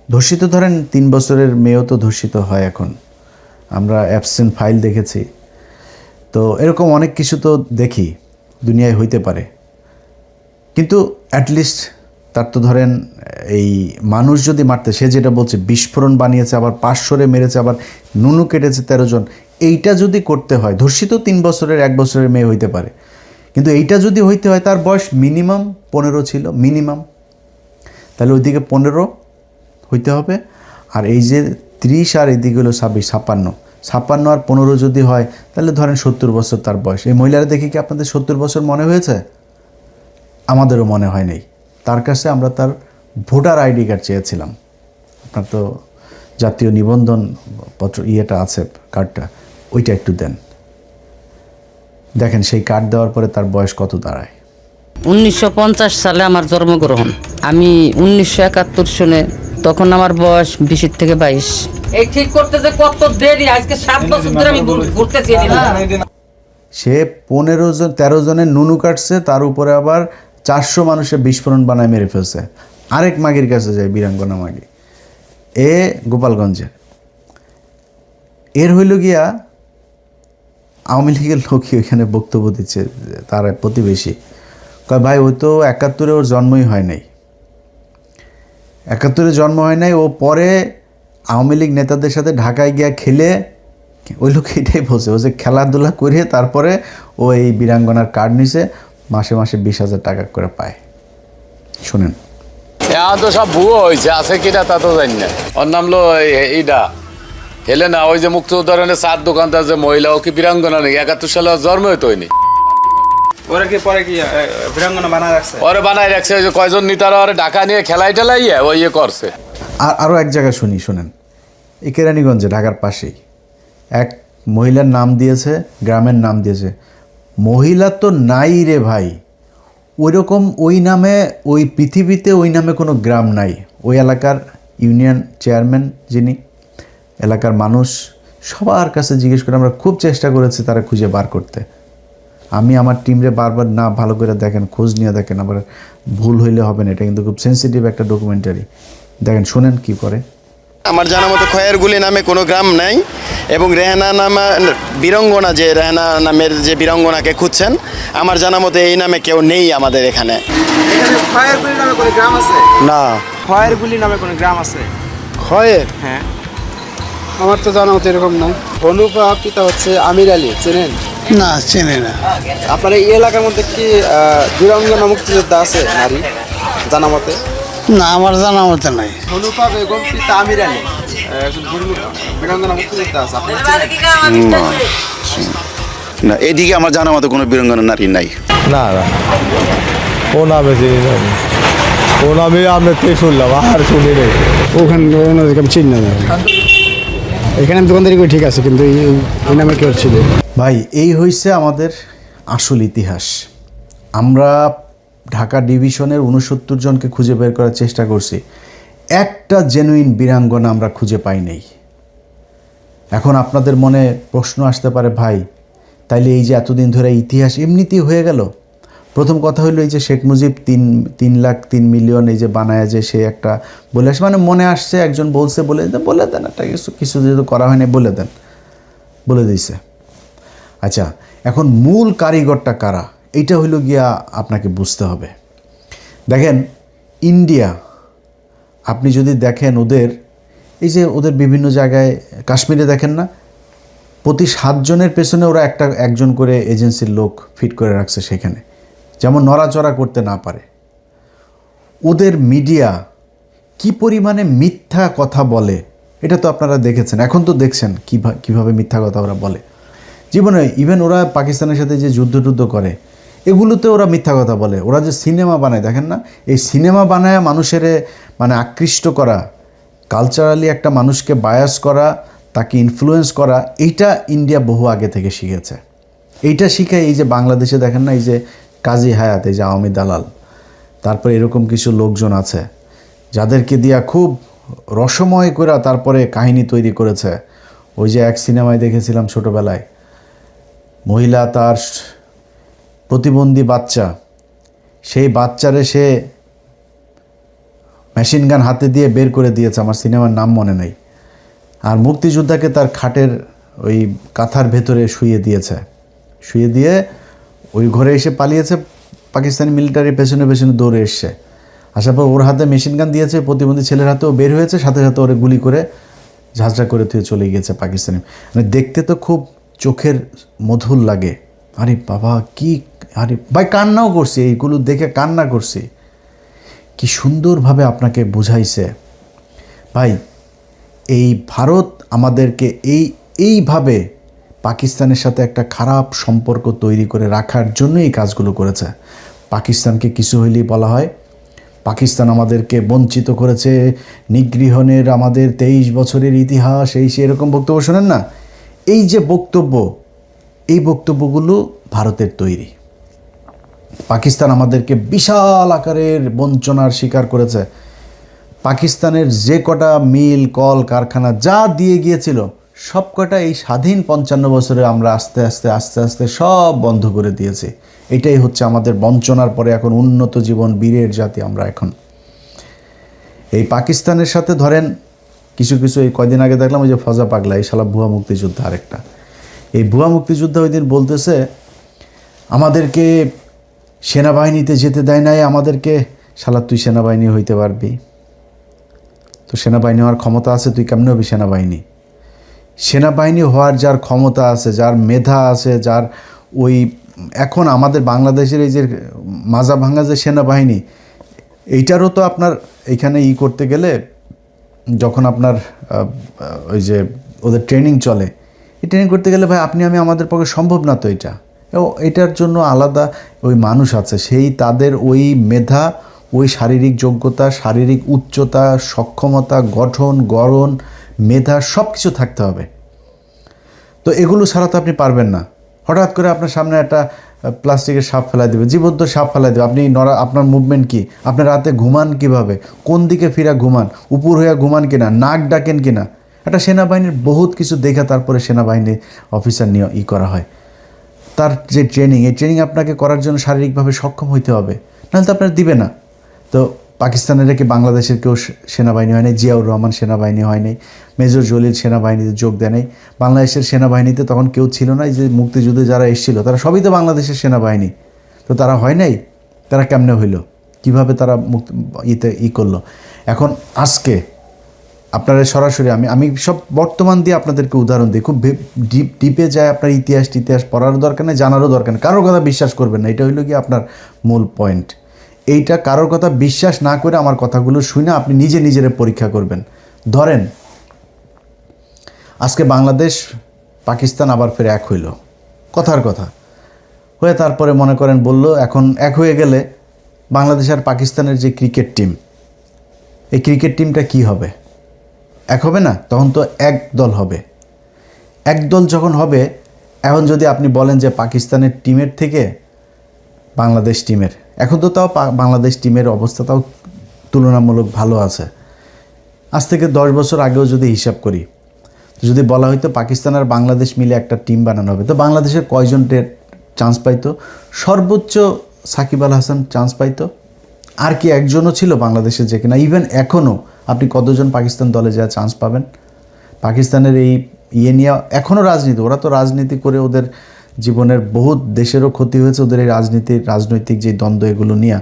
Speaker 1: ধর্ষিত ধরেন 3 বছরের মেয়েও তো ধর্ষিত হয় এখন, আমরা অ্যাবসেন্ট ফাইল দেখেছি, তো এরকম অনেক কিছু তো দেখি দুনিয়ায় হইতে পারে। কিন্তু অ্যাটলিস্ট তার তো ধরেন এই মানুষ যদি মারতে, সে যেটা বলছে বিস্ফোরণ বানিয়েছে, আবার 500-রে মেরেছে, আবার নুনু কেটেছে 13 জন, এইটা যদি করতে হয়, ধর্ষিত 3 বছরের 1 বছরের মেয়ে হইতে পারে, কিন্তু এইটা যদি হইতে হয় তার বয়স মিনিমাম 15 ছিল, মিনিমাম। তাহলে ওইদিকে 15 হইতে হবে, আর এই যে 30 আর এদিকে হলো 26, 56 আর 15 যদি হয় তাহলে ধরেন 70 বছর তার বয়স। এই মহিলারা দেখি কি আপনাদের 70 বছর মনে হয়েছে? আমাদেরও মনে হয় নাই। তার কাছে আমরা তার ভোটার আইডি কার্ড চেয়েছিলাম। আপনার তো জাতীয় নিবন্ধন পত্র ইয়েটা আছে, কার্ডটা, ওইটা একটু দেন। দেখেন সেই কার্ড দেওয়ার পরে তার বয়স কত দাঁড়ায়।
Speaker 4: 1950 সালে আমার জন্মগ্রহণ, আমি 1971 সনে, তখন আমার বয়স 20 থেকে 22। এই ঠিক করতে যে কত দেরি, আজকে 7 বছর ধরে আমি ঘুরতেছি।
Speaker 1: সে 13 জনের নুনু কাটছে, তার উপরে আবার 400 মানুষের বিস্ফোরণ বানায় মেরে ফেলছে। আরেক মাগির কাছে যায়, বীরাঙ্গনা মাগি, এ গোপালগঞ্জে। এর হইল গিয়া আওয়ামী লীগের লোকই ওইখানে বক্তব্য দিচ্ছে, তার প্রতিবেশী কয় ভাই ওই তো 71-এ ওর জন্মই হয় নাই, 71-এ জন্ম হয় নাই, ও পরে আওয়ামী লীগ নেতাদের সাথে ঢাকায় গিয়া খেলে, ওই লোক এটাই বলছে, ও যে খেলাধুলা করে তারপরে ও এই বীরাঙ্গনার কার্ড নিছে, মাসে মাসে 20,000 টাকা করে পায়। শুনেন।
Speaker 5: এখন তো সব ভুয়ো হয়েছে, আছে কিনা তা তো জানি না। ওর নাম লো এইটা হেলেনা, ওই যে মুক্তিযোদ্ধার চার দোকানদার যে মহিলা, ও কি বীরাঙ্গনা নেই? 71 সালে ওর জন্ম হইতো হয়নি।
Speaker 6: ওরা কি পরে কি বীরাঙ্গনা বানায় রাখছে?
Speaker 5: ওরে বানায় রাখছে, ওই যে কয়জন নেতারা ওরে ঢাকা নিয়ে খেলাই টেলাইয়া ওই ইয়ে করছে।
Speaker 1: আর আরও এক জায়গায় শুনেন, এই কেরানীগঞ্জে, ঢাকার পাশেই এক মহিলার নাম দিয়েছে, গ্রামের নাম দিয়েছে, মহিলা তো নাই রে ভাই, ওইরকম ওই নামে, ওই পৃথিবীতে ওই নামে কোনো গ্রাম নাই। ওই এলাকার ইউনিয়ন চেয়ারম্যান যিনি, এলাকার মানুষ সবার কাছে জিজ্ঞেস করে আমরা খুব চেষ্টা করেছি তারা খুঁজে বার করতে। আমি আমার টিমরে বারবার, না ভালো করে দেখেন, খোঁজ নিয়ে দেখেন, আবার ভুল হইলে হবে না, এটা কিন্তু খুব সেন্সিটিভ একটা ডকুমেন্টারি। দেখেন, শোনেন কি করে।
Speaker 7: আমার জানা মতো খয়েরগুলি নামে কোনো গ্রাম নাই, এবং রেহানা নামা বীরঙ্গনা, যে রেহানা নামের যে বীরঙ্গনাকে খুঁজছেন, আমার জানা মতো এই নামে কেউ নেই আমাদের এখানে।
Speaker 6: খয়েরগুলি নামে কোনো গ্রাম আছে?
Speaker 7: না।
Speaker 6: খয়েরগুলি নামে কোনো গ্রাম আছে?
Speaker 8: খয়ের?
Speaker 6: হ্যাঁ।
Speaker 8: আমার তো জানা মতো এরকম নাই। হনুপা পিতা হচ্ছে আমির আলী, চেনেন? না চেনে না।
Speaker 6: আপনার এই এলাকার মধ্যে কি বীরাঙ্গনা মুক্তিযোদ্ধা আছে নারী জানা মতে?
Speaker 8: না আমার জানা মতে নাই।
Speaker 6: হনুফা বেগম পিতা আমির আলী একজন বীরাঙ্গনা মুক্তিযোদ্ধা আছে, আপনি চেনেন?
Speaker 9: না, এদিকে আমার জানা মতো কোনো বীরাঙ্গনা নারী নাই।
Speaker 10: না না, ও নামে চিনি না, ও নামে আমরা কে শুনলাম আর শুনি নেই।
Speaker 8: ওখানে ওনাদেরকে আমি চিনি না। এখানে আমি দোকানদারি করি ঠিক আছে, কিন্তু এই নামে কেউ ছিল।
Speaker 1: ভাই এই হয়েছে আমাদের আসল ইতিহাস। আমরা ঢাকা ডিভিশনের 69 জনকে খুঁজে বের করার চেষ্টা করছি, একটা জেনুইন বীরাঙ্গনা আমরা খুঁজে পাই নাই। এখন আপনাদের মনে প্রশ্ন আসতে পারে, ভাই তাইলে এই যে এতদিন ধরে ইতিহাস এমনিতেই হয়ে গেল? প্রথম কথা হলো এই যে শেখ মুজিব 3 লাখ 3 মিলিয়ন এই যে বানায় যে সে একটা বলে আসে, মানে মনে আসছে একজন বলছে বলে দেন একটা কিছু যেহেতু করা হয়নি বলে দিয়েছে। আচ্ছা, এখন মূল কারিগরটা কারা, এইটা হইল গিয়া আপনাকে বুঝতে হবে। দেখেন ইন্ডিয়া, আপনি যদি দেখেন ওদের বিভিন্ন জায়গায়, কাশ্মীরে দেখেন না, প্রতি 7 জনের পেছনে ওরা একজন করে এজেন্সির লোক ফিট করে রাখছে সেখানে, যেমন নড়াচড়া করতে না পারে। ওদের মিডিয়া কি পরিমাণে মিথ্যা কথা বলে এটা তো আপনারা দেখেছেন, এখন তো দেখছেন কিভাবে মিথ্যা কথা ওরা বলে। জীবনে ইভেন ওরা পাকিস্তানের সাথে যে যুদ্ধ করে এগুলোতে ওরা মিথ্যা কথা বলে। ওরা যে সিনেমা বানায় দেখেন না, এই সিনেমা বানায় মানুষের মানে আকৃষ্ট করা, কালচারালি একটা মানুষকে বায়াস করা, তাকে ইনফ্লুয়েন্স করা, এইটা ইন্ডিয়া বহু আগে থেকে শিখেছে। এইটা শিখে এই যে বাংলাদেশে দেখেন না, এই যে কাজী হায়াত, এই যে আওয়ামী দালাল, তারপরে এরকম কিছু লোকজন আছে যাদেরকে দিয়া খুব রসময় করে তারপরে কাহিনী তৈরি করেছে। ওই যে এক সিনেমায় দেখেছিলাম ছোটোবেলায়, মহিলা তার প্রতিবন্ধী বাচ্চা, সেই বাচ্চারে সে মেশিন গান হাতে দিয়ে বের করে দিয়েছে, আমার সিনেমার নাম মনে নেই। আর মুক্তিযোদ্ধাকে তার খাটের ওই কাঁথার ভেতরে শুয়ে দিয়ে ওই ঘরে এসে পালিয়েছে। পাকিস্তানি মিলিটারি পেছনে দৌড়ে এসছে, আসার পর ওর হাতে মেশিন গান দিয়েছে, প্রতিবন্ধী ছেলের হাতেও বের হয়েছে, সাথে সাথে ওরে গুলি করে ঝাঁঝরা করে তুই চলে গিয়েছে পাকিস্তানি। মানে দেখতে তো খুব চোখের মধুর লাগে। আরে বাবা আরে ভাই, কান্নাও করছি, এইগুলো দেখে কান্না করছি। কি সুন্দরভাবে আপনাকে বুঝাইছে ভাই। এই ভারত আমাদেরকে এইভাবে পাকিস্তানের সাথে একটা খারাপ সম্পর্ক তৈরি করে রাখার জন্য এই কাজগুলো করেছে। পাকিস্তানকে কিছু হইলেই বলা হয় পাকিস্তান আমাদেরকে বঞ্চিত করেছে, নিগৃহণের আমাদের 23 বছরের ইতিহাস, এরকম বক্তব্য শোনেন না? এই যে এই বক্তব্যগুলো ভারতের তৈরি। পাকিস্তান আমাদেরকে বিশাল আকারের বঞ্চনার শিকার করেছে। পাকিস্তানের যে কটা মিল, কল, কারখানা যা দিয়ে গিয়েছিল সব কটা এই স্বাধীন 55 বছরে আমরা আস্তে আস্তে সব বন্ধ করে দিয়েছি। এটাই হচ্ছে আমাদের বঞ্চনার পরে এখন উন্নত জীবন, বীরের জাতি আমরা এখন। এই পাকিস্তানের সাথে ধরেন কিছু এই কয়দিন আগে দেখলাম ওই যে ফজা পাগলা, এই শালা ভুয়া মুক্তিযোদ্ধা আরেকটা। এই ভুয়া মুক্তিযোদ্ধা ওই দিন বলতেছে আমাদেরকে সেনাবাহিনীতে যেতে দেয় নাই আমাদেরকে। শালা তুই সেনাবাহিনী হইতে পারবি? তো সেনাবাহিনী হওয়ার ক্ষমতা আছে, তুই কেমনে হবি সেনাবাহিনী? সেনাবাহিনী হওয়ার যার ক্ষমতা আছে, যার মেধা আছে, যার ওই এখন আমাদের বাংলাদেশের এই যে মাজা ভাঙা যে সেনাবাহিনী, এইটারও তো আপনার এইখানে করতে গেলে যখন আপনার ওই যে ওদের ট্রেনিং চলে, এই ট্রেনিং করতে গেলে ভাই আপনি আমি আমাদের পক্ষে সম্ভব না তো। এটার জন্য আলাদা ওই মানুষ আছে, সেই তাদের ওই মেধা, ওই শারীরিক যোগ্যতা, শারীরিক উচ্চতা, সক্ষমতা, গড়ন, মেধা সব কিছু থাকতে হবে। তো এগুলো ছাড়া তো আপনি পারবেন না। হঠাৎ করে আপনার সামনে একটা প্লাস্টিকের সাপ ফেলাই দেবে, জীবন্ত সাপ ফেলাই দেবে, আপনি আপনার মুভমেন্ট কি? আপনি রাতে ঘুমান কিভাবে? কোন দিকে ফিরা ঘুমান? উপর হইয়া ঘুমান কিনা? নাক ডাকেন কিনা? একটা সেনাবাহিনীর বহুত কিছু দেখে তারপরে সেনাবাহিনীর অফিসার নিয়ে করা হয়। তার যে ট্রেনিং, এই ট্রেনিং আপনাকে করার জন্য শারীরিকভাবে সক্ষম হইতে হবে, নাহলে তো আপনার দিবে না। তো পাকিস্তানের কি বাংলাদেশের কেউ সেনাবাহিনী হয় নাই? জিয়াউর রহমান সেনাবাহিনী হয় নাই, মেজর জলিল সেনাবাহিনীতে যোগ দেয় নাই। বাংলাদেশের সেনাবাহিনীতে তখন কেউ ছিল না, এই যে মুক্তিযুদ্ধে যারা এসেছিল তারা সবই তো বাংলাদেশের সেনাবাহিনী। তো তারা হয় নাই, তারা কেমনে হইল? কিভাবে তারা করলো? এখন আজকে আপনারা সরাসরি আমি সব বর্তমান দিয়ে আপনাদেরকে উদাহরণ দিই, খুব ডিপে যায় আপনার ইতিহাস পড়ারও দরকার নেই, জানারও দরকার নেই, কারোর কথা বিশ্বাস করবেন না, এটা হইলো কি আপনার মূল পয়েন্ট। এইটা কারোর কথা বিশ্বাস না করে আমার কথাগুলো শুনে আপনি নিজেরে পরীক্ষা করবেন। ধরেন আজকে বাংলাদেশ পাকিস্তান আবার ফের এক হইল, কথার কথা হয়ে তারপরে মনে করেন বলল এখন এক হয়ে গেলে বাংলাদেশ আর পাকিস্তানের যে ক্রিকেট টিম, এই ক্রিকেট টিমটা কি হবে? এক হবে না, তখন তো এক দল হবে। এক দল যখন হবে, এখন যদি আপনি বলেন যে পাকিস্তানের টিমের থেকে বাংলাদেশ টিমের, এখন তো তাও বাংলাদেশ টিমের অবস্থা তাও তুলনামূলক ভালো আছে। আজ থেকে 10 বছর আগেও যদি হিসাব করি, যদি বলা হয়তো পাকিস্তান আর বাংলাদেশ মিলে একটা টিম বানানো হবে, তো বাংলাদেশের কয়জন চান্স পাইতো? সর্বোচ্চ সাকিব আল হাসান চান্স পাইতো, আর কি একজনও ছিল বাংলাদেশে যে কিনা, ইভেন এখনও আপনি কতজন পাকিস্তান দলে যা চান্স পাবেন? পাকিস্তানের এই ইয়ে নিয়ে এখনও রাজনীতি, ওরা তো রাজনীতি করে ওদের জীবনের বহুত দেশেরও ক্ষতি হয়েছে, ওদের এই রাজনৈতিক যে দ্বন্দ্ব এগুলো নিয়ে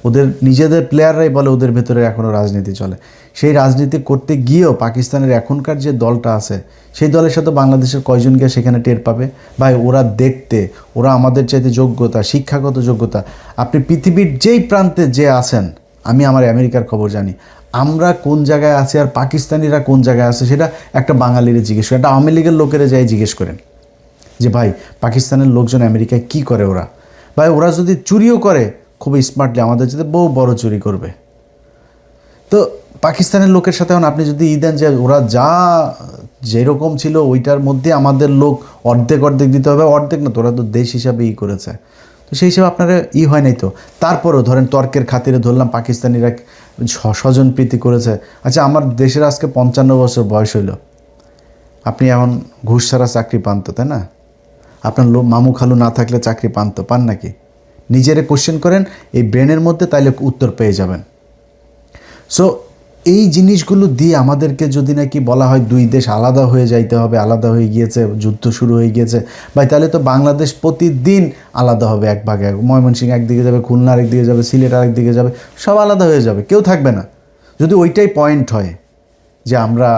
Speaker 1: ওদের নিজেদের প্লেয়াররাই বলে ওদের ভেতরে এখনও রাজনীতি চলে। সেই রাজনীতি করতে গিয়েও পাকিস্তানের এখনকার যে দলটা আছে সেই দলের সাথে বাংলাদেশের কয়জন গিয়ে সেখানে টের পাবে? ভাই ওরা দেখতে, ওরা আমাদের চাইতে যোগ্যতা, শিক্ষাগত যোগ্যতা, আপনি পৃথিবীর যেই প্রান্তে যে আছেন, আমি আমার আমেরিকার খবর জানি, আমরা কোন জায়গায় আছি আর পাকিস্তানিরা কোন জায়গায় আছে সেটা একটা বাঙালিরে জিজ্ঞেস করেন, একটা আওয়ামী লীগের লোকেরা যাই জিজ্ঞেস করেন যে ভাই পাকিস্তানের লোকজন আমেরিকায় কি করে ওরা? ভাই ওরা যদি চুরিও করে খুব স্মার্টলি আমাদের যাতে বহু বড় চুরি করবে। তো পাকিস্তানের লোকের সাথে এখন আপনি যদি দেন যে ওরা যা যেরকম ছিল ওইটার মধ্যে আমাদের লোক অর্ধেক দিতে হবে, অর্ধেক না, তোরা তো দেশ হিসাবে করেছে, তো সেই হিসাবে আপনারা হয় নাই তো। তারপরেও ধরেন তর্কের খাতিরে ধরলাম পাকিস্তানিরা স্বজনপ্রীতি করেছে। আচ্ছা আমার দেশের আজকে 55 বছর বয়স হইল, আপনি এখন ঘুষ ছাড়া চাকরি পান তো, তাই না? আপনার মামু খালু না থাকলে চাকরি পান নাকি? নিজেরে কোশ্চেন করেন এই ব্রেনের মধ্যে, তাইলে উত্তর পেয়ে যাবেন। সো এই জিনিসগুলো দিয়ে আমাদেরকে যদি নাকি বলা হয় দুই দেশ আলাদা হয়ে যাইতে হবে, আলাদা হয়ে গিয়েছে, যুদ্ধ শুরু হয়ে গিয়েছে, ভাই তাহলে তো বাংলাদেশ প্রতিদিন আলাদা হবে, এক ভাগে ময়মনসিংহ একদিকে যাবে, খুলনা আরেকদিকে যাবে, সিলেট আরেকদিকে যাবে, সব আলাদা হয়ে যাবে, কেউ থাকবে না। যদি ওইটাই পয়েন্ট হয় যে আমরা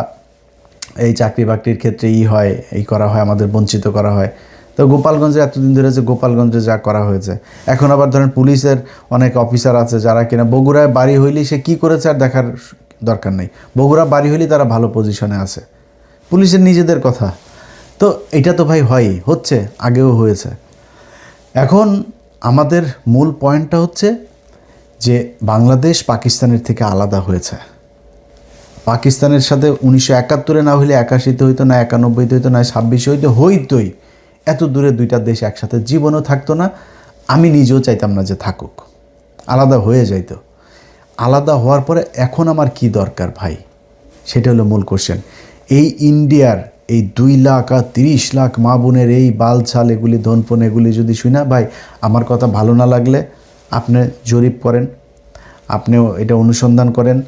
Speaker 1: এই চাকরি বাকরির ক্ষেত্রে হয়, এই করা হয়, আমাদের বঞ্চিত করা হয়, তো গোপালগঞ্জে এতদিন ধরে যে গোপালগঞ্জে যা করা হয়েছে, এখন আবার ধরেন পুলিশের অনেক অফিসার আছে যারা কিনা বগুড়ায় বাড়ি হইলেই সে কী করেছে আর দেখার দরকার নেই, বগুড়া বাড়ি হইলেই তারা ভালো পজিশনে আছে, পুলিশের নিজেদের কথা। তো এটা তো ভাই হচ্ছে, আগেও হয়েছে। এখন আমাদের মূল পয়েন্টটা হচ্ছে যে বাংলাদেশ পাকিস্তানের থেকে আলাদা হয়েছে। পাকিস্তানের সাথে 1971 না হইলে 81-তে হইতো না, 91-তে হইতো না, 26-এ হইতোই। এত দূরে দুইটা দেশ একসাথে জীবনও থাকতো না, আমি নিজেও চাইতাম না যে থাকুক, আলাদা হয়ে যাইতো। আলাদা হওয়ার পরে এখন আমার কি দরকার ভাই, সেটা হলো মূল কোশ্চেন। এই ইন্ডিয়ার এই 2 লাখ আর 30 লাখ মা বোনের এই বালছাল এগুলি ধনপন এগুলি যদি শুই না, ভাই আমার কথা ভালো না লাগলে আপনি জরিপ করেন, আপনিও এটা অনুসন্ধান করেন।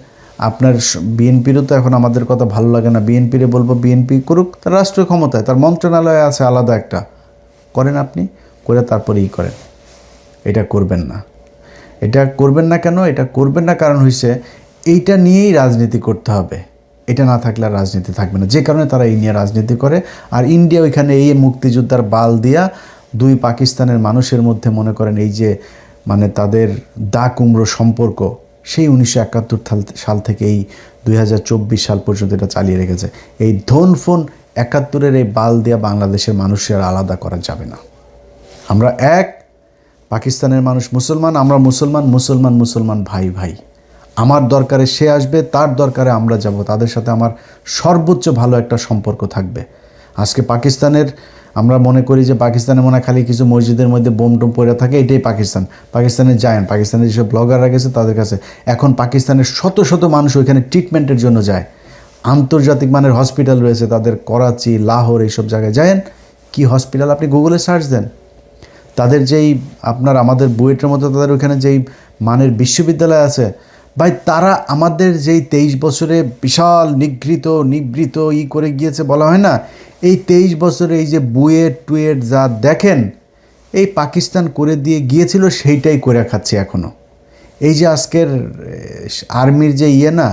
Speaker 1: আপনার বিএনপিরও তো এখন আমাদের কথা ভালো লাগে না, বিএনপিরে বলবো বিএনপি করুক, তার রাষ্ট্রীয় ক্ষমতায়, তার মন্ত্রণালয় আছে আলাদা একটা, করেন আপনি, করে তারপরে করেন। এটা করবেন না, এটা করবেন না কেন? এটা করবেন না কারণ হইছে এইটা নিয়েই রাজনীতি করতে হবে, এটা না থাকলে আর রাজনীতি থাকবে না, যে কারণে তারা এই নিয়ে রাজনীতি করে। আর ইন্ডিয়া ওইখানে এই মুক্তিযোদ্ধার বাল দিয়া 2 পাকিস্তানের মানুষের মধ্যে মনে করেন এই যে মানে তাদের দা কুমড়ো সম্পর্ক, সেই 1971 সাল থেকে এই 2024 সাল পর্যন্ত এটা চালিয়ে রেখেছে। এই ধনফোন 71-এর এই বাল দিয়া বাংলাদেশের মানুষের আলাদা করা যাবে না। আমরা এক, পাকিস্তানের মানুষ মুসলমান, আমরা মুসলমান ভাই। আমার দরকারে সে আসবে, তার দরকারে আমরা যাব, তাদের সাথে আমার সর্বোচ্চ ভালো একটা সম্পর্ক থাকবে। আজকে পাকিস্তানের আমরা মনে করি যে পাকিস্তানে মনে খালি কিছু মসজিদের মধ্যে বোম টোম পড়ে থাকে, এটাই পাকিস্তানে যায়। পাকিস্তানের যেসব ব্লগাররা গেছে তাদের কাছে এখন পাকিস্তানের শত মানুষ ওইখানে ট্রিটমেন্টের জন্য যায়, আন্তর্জাতিক মানের হসপিটাল রয়েছে তাদের, করাচি, লাহোর এইসব জায়গায় যায়েন। কি হসপিটাল আপনি গুগলে সার্চ দেন, তাদের যেই আপনার আমাদের বুয়েটের মতো তাদের ওইখানে যেই মানের বিশ্ববিদ্যালয় আছে, ভাই তারা আমাদের যেই 23 বছরে বিশাল নিবৃত করে গিয়েছে বলা হয় না, এই 23 বছরে এই যে বুয়েট যা দেখেন এই পাকিস্তান করে দিয়ে গিয়েছিল সেইটাই করে খাচ্ছে এখনও। এই যে আজকের আর্মির যে না,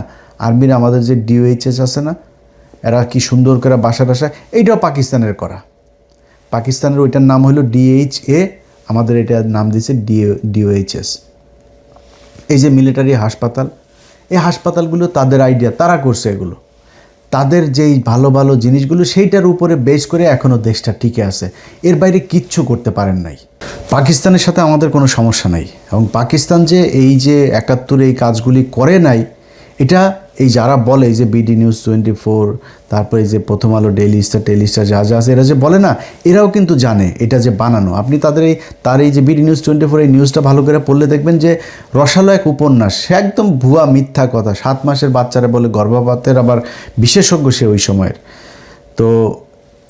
Speaker 1: আর্মির আমাদের যে DOHS আছে না, এরা কি সুন্দর করে বাসা এইটাও পাকিস্তানের করা। পাকিস্তানের ওইটার নাম হলো DHA, আমাদের এটার নাম দিয়েছে DOHS। এই যে মিলিটারি হাসপাতাল, এই হাসপাতালগুলো তাদের আইডিয়া, তারা করছে এগুলো। তাদের যেই ভালো ভালো জিনিসগুলো সেইটার উপরে বেস করে এখনও দেশটা টিকে আছে, এর বাইরে কিচ্ছু করতে পারেন নাই। পাকিস্তানের সাথে আমাদের কোনো সমস্যা নাই, এবং পাকিস্তান যে এই যে 71 এই কাজগুলি করে নাই, এটা এই যারা বলে যে BD News 24, তারপরে যে প্রথম আলো, ডেইলি স্টার, টেলিস্টার যা যা আছে, এরা যে বলে না, এরাও কিন্তু জানে এটা যে বানানো। আপনি তার এই যে BD News 24 এই নিউজটা ভালো করে পড়লে দেখবেন যে রসালো এক উপন্যাস, সে একদম ভুয়া মিথ্যা কথা। 7 মাসের বাচ্চারা বলে গর্ভপাতের আবার বিশেষজ্ঞ সে ওই সময়ের। তো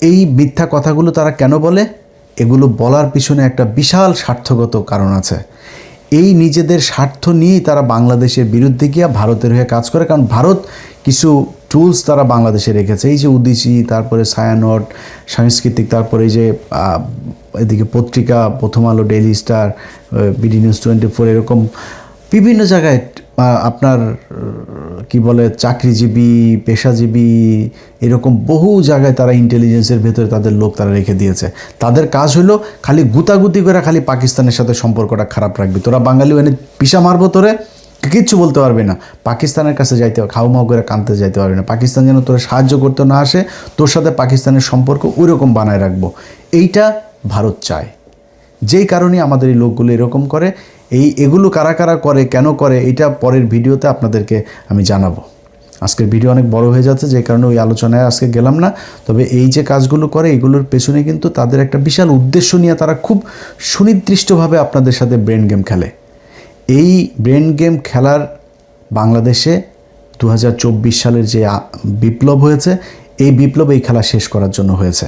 Speaker 1: এই মিথ্যা কথাগুলো তারা কেন বলে? এগুলো বলার পিছনে একটা বিশাল স্বার্থগত কারণ আছে। এই নিজেদের স্বার্থ নিয়েই তারা বাংলাদেশের বিরুদ্ধে গিয়ে ভারতের হয়ে কাজ করে, কারণ ভারত কিছু টুলস তারা বাংলাদেশে রেখেছে। এই যে উদিসি, তারপরে ছায়ানট, সাংস্কৃতিক, তারপরে এই যে এদিকে পত্রিকা, প্রথম আলো, ডেইলি স্টার, BD News 24, এরকম বিভিন্ন জায়গায় আপনার কি বলে চাকরিজীবী, পেশাজীবী, এরকম বহু জায়গায় তারা ইন্টেলিজেন্সের ভেতরে তাদের লোক তারা রেখে দিয়েছে। তাদের কাজ হলো খালি গুতাগুতি করে খালি পাকিস্তানের সাথে সম্পর্কটা খারাপ রাখবে। তোরা বাঙালি এনে পিসা মারবো, তোরে কিচ্ছু বলতে পারবে না, পাকিস্তানের কাছে যাইতে খাউমাউ করে কাঁদতে যাইতে পারবে না, পাকিস্তান যেন তোরা সাহায্য করতে না আসে, তোর সাথে পাকিস্তানের সম্পর্ক ওই রকম বানায় রাখবো। এইটা ভারত চায়, যেই কারণে আমাদের এই লোকগুলো এরকম করে। এগুলো কারা কারা করে, কেন করে, এটা পরের ভিডিওতে আপনাদেরকে আমি জানাবো। আজকের ভিডিও অনেক বড় হয়ে যাচ্ছে, যে কারণে ওই আলোচনায় আজকে গেলাম না। তবে এই যে কাজগুলো করে, এগুলোর পেছনে কিন্তু তাদের একটা বিশাল উদ্দেশ্য নিয়ে তারা খুব সুনির্দিষ্টভাবে আপনাদের সাথে ব্রেন গেম খেলে। এই ব্রেন গেম খেলার বাংলাদেশে 2024 সালের যে বিপ্লব হয়েছে, এই বিপ্লব এই খেলা শেষ করার জন্য হয়েছে।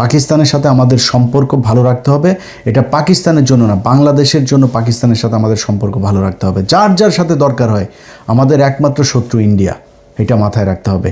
Speaker 1: পাকিস্তানের সাথে আমাদের সম্পর্ক ভালো রাখতে হবে, এটা পাকিস্তানের জন্য না, বাংলাদেশের জন্য পাকিস্তানের সাথে আমাদের সম্পর্ক ভালো রাখতে হবে। যার যার সাথে দরকার হয়, আমাদের একমাত্র শত্রু ইন্ডিয়া, এটা মাথায় রাখতে হবে।